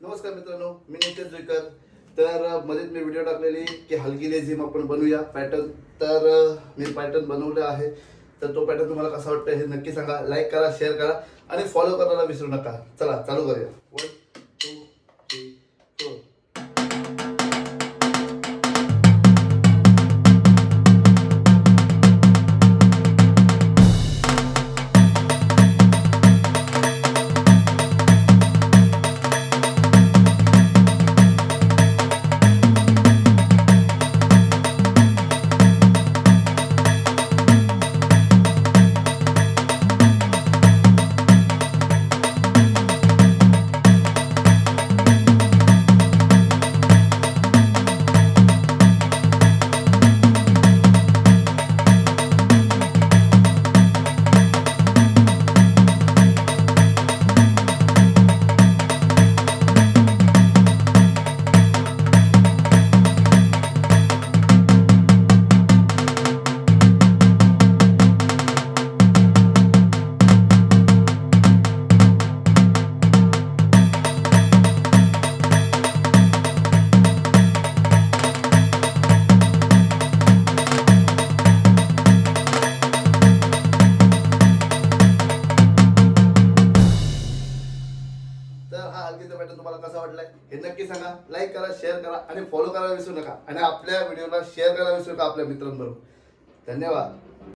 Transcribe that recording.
नमस्कार मित्रांनो, मी नितेश जुईकर. तर मध्येच मी व्हिडिओ टाकलेली की हलकी लेझिम आपण बनवूया पॅटर्न. तर मी पॅटर्न बनवलं आहे. तर तो पॅटर्न तुम्हाला कसा वाटतं हे नक्की सांगा. लाईक करा, शेअर करा आणि फॉलो करायला विसरू नका. चला चालू करूया. 1 2 3 4. तर हा हलकीचा पॅटर्न तुम्हाला कसा वाटलाय हे नक्की सांगा. लाईक करा, शेअर करा आणि फॉलो करायला विसरू नका. आणि आपल्या व्हिडिओला शेअर करायला विसरू नका आपल्या मित्रांबरोबर. धन्यवाद.